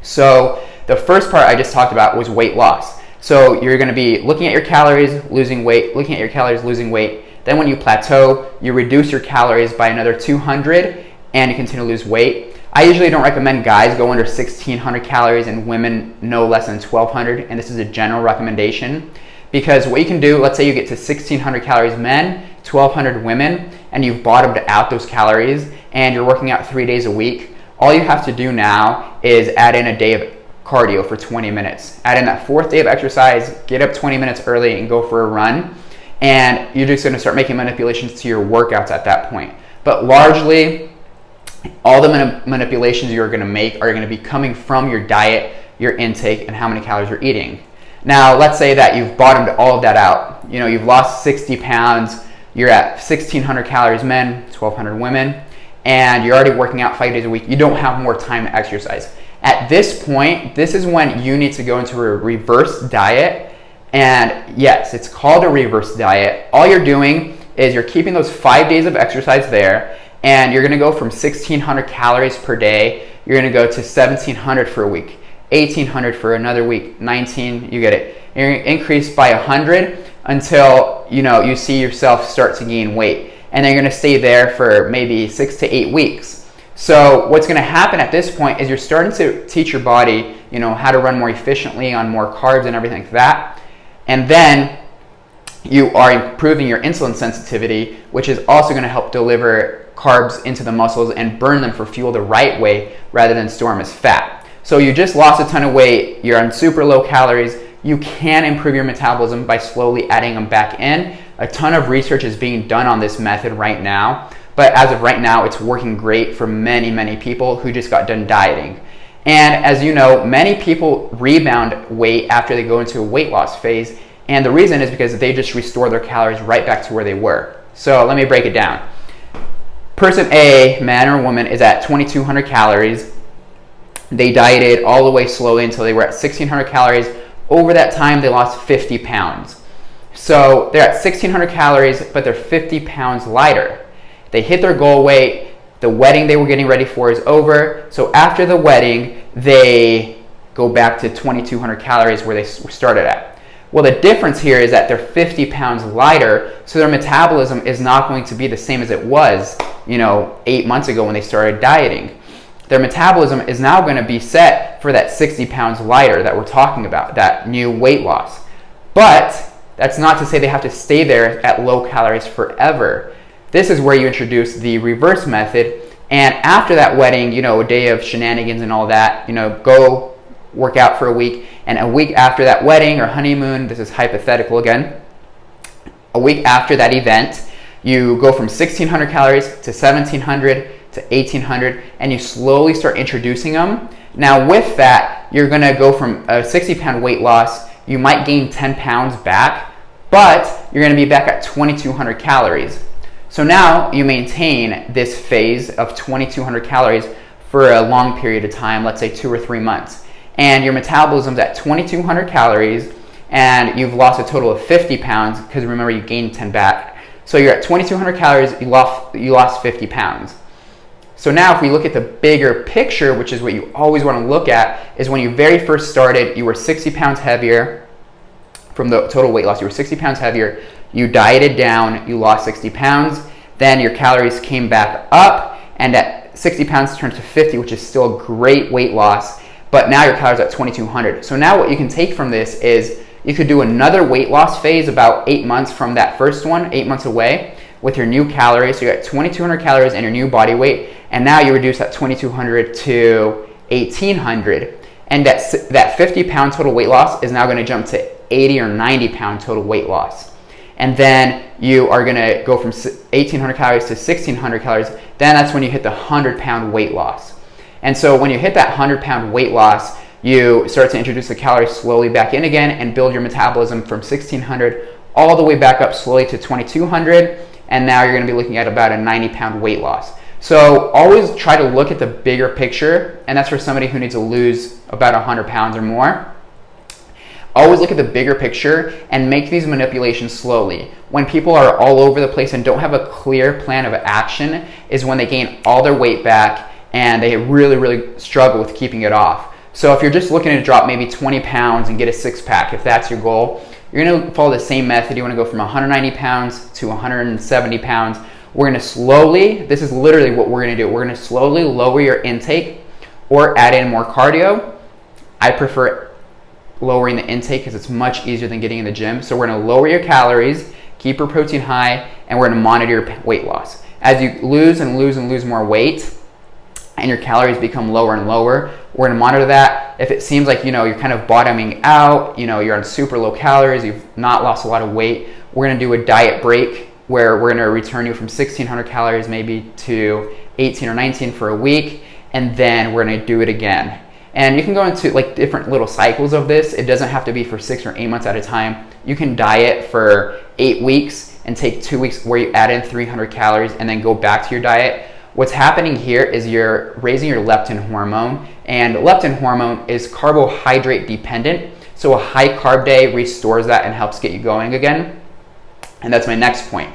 So the first part I just talked about was weight loss. So you're going to be looking at your calories, losing weight, looking at your calories, losing weight. Then when you plateau, you reduce your calories by another 200 and you continue to lose weight. I usually don't recommend guys go under 1,600 calories and women no less than 1,200, and this is a general recommendation, because what you can do, let's say you get to 1,600 calories men, 1,200 women, and you've bottomed out those calories and you're working out 3 days a week. All you have to do now is add in a day of cardio for 20 minutes. Add in that fourth day of exercise, get up 20 minutes early and go for a run, and you're just going to start making manipulations to your workouts at that point. But largely, all the manipulations you're going to make are going to be coming from your diet, your intake, and how many calories you're eating. Now, let's say that you've bottomed all of that out. You know, you've lost 60 pounds, you're at 1,600 calories men, 1,200 women, and you're already working out 5 days a week. You don't have more time to exercise. At this point, this is when you need to go into a reverse diet. And yes, it's called a reverse diet. All you're doing is you're keeping those 5 days of exercise there, and you're gonna go from 1,600 calories per day, you're gonna go to 1,700 for a week, 1,800 for another week, 19, you get it. You're gonna increase by 100 until you see yourself start to gain weight. And then you're gonna stay there for maybe 6 to 8 weeks. So what's gonna happen at this point is you're starting to teach your body, how to run more efficiently on more carbs and everything like that. And then you are improving your insulin sensitivity, which is also gonna help deliver carbs into the muscles and burn them for fuel the right way rather than store them as fat. So you just lost a ton of weight, you're on super low calories, you can improve your metabolism by slowly adding them back in. A ton of research is being done on this method right now, but as of right now, it's working great for many, many people who just got done dieting. And as you know, many people rebound weight after they go into a weight loss phase, and the reason is because they just restore their calories right back to where they were. So let me break it down. Person A, man or woman, is at 2,200 calories. They dieted all the way slowly until they were at 1,600 calories. Over that time, they lost 50 pounds. So they're at 1,600 calories, but they're 50 pounds lighter. They hit their goal weight. The wedding they were getting ready for is over. So after the wedding, they go back to 2,200 calories where they started at. Well, the difference here is that they're 50 pounds lighter, so their metabolism is not going to be the same as it was, 8 months ago when they started dieting. Their metabolism is now going to be set for that 60 pounds lighter that we're talking about, that new weight loss. But that's not to say they have to stay there at low calories forever. This is where you introduce the reverse method, and after that wedding, a day of shenanigans and all that, go work out for a week, and a week after that wedding or honeymoon, this is hypothetical again, a week after that event, you go from 1,600 calories to 1,700 to 1,800, and you slowly start introducing them. Now with that, you're gonna go from a 60-pound weight loss, you might gain 10 pounds back, but you're gonna be back at 2,200 calories. So now you maintain this phase of 2,200 calories for a long period of time, let's say 2 or 3 months. And your metabolism's at 2,200 calories, and you've lost a total of 50 pounds, because remember, you gained 10 back. So you're at 2,200 calories, you lost 50 pounds. So now if we look at the bigger picture, which is what you always want to look at, is when you very first started, you were 60 pounds heavier from the total weight loss. You were 60 pounds heavier, you dieted down, you lost 60 pounds, then your calories came back up, and at 60 pounds turned to 50, which is still a great weight loss. But now your calories are at 2,200. So now what you can take from this is you could do another weight loss phase about 8 months from that first one, 8 months away, with your new calories. So you're at 2,200 calories and your new body weight, and now you reduce that 2,200 to 1,800. And that 50-pound total weight loss is now going to jump to 80 or 90-pound total weight loss. And then you are going to go from 1,800 calories to 1,600 calories. Then that's when you hit the 100-pound weight loss. And so when you hit that 100-pound weight loss, you start to introduce the calories slowly back in again and build your metabolism from 1,600 all the way back up slowly to 2,200. And now you're going to be looking at about a 90-pound weight loss. So always try to look at the bigger picture, and that's for somebody who needs to lose about 100 pounds or more. Always look at the bigger picture and make these manipulations slowly. When people are all over the place and don't have a clear plan of action is when they gain all their weight back and they really, really struggle with keeping it off. So if you're just looking to drop maybe 20 pounds and get a six-pack, if that's your goal, you're gonna follow the same method. You wanna go from 190 pounds to 170 pounds. We're gonna slowly, this is literally what we're gonna do, we're gonna slowly lower your intake or add in more cardio. I prefer lowering the intake because it's much easier than getting in the gym. So we're gonna lower your calories, keep your protein high, and we're gonna monitor your weight loss. As you lose and lose and lose more weight, and your calories become lower and lower, we're gonna monitor that. If it seems like you're kind of bottoming out, you're on super low calories, you've not lost a lot of weight, we're gonna do a diet break where we're gonna return you from 1,600 calories maybe to 18 or 19 for a week, and then we're gonna do it again. And you can go into like different little cycles of this. It doesn't have to be for 6 or 8 months at a time. You can diet for 8 weeks and take 2 weeks where you add in 300 calories and then go back to your diet. What's happening here is you're raising your leptin hormone, and leptin hormone is carbohydrate dependent. So a high carb day restores that and helps get you going again. And that's my next point.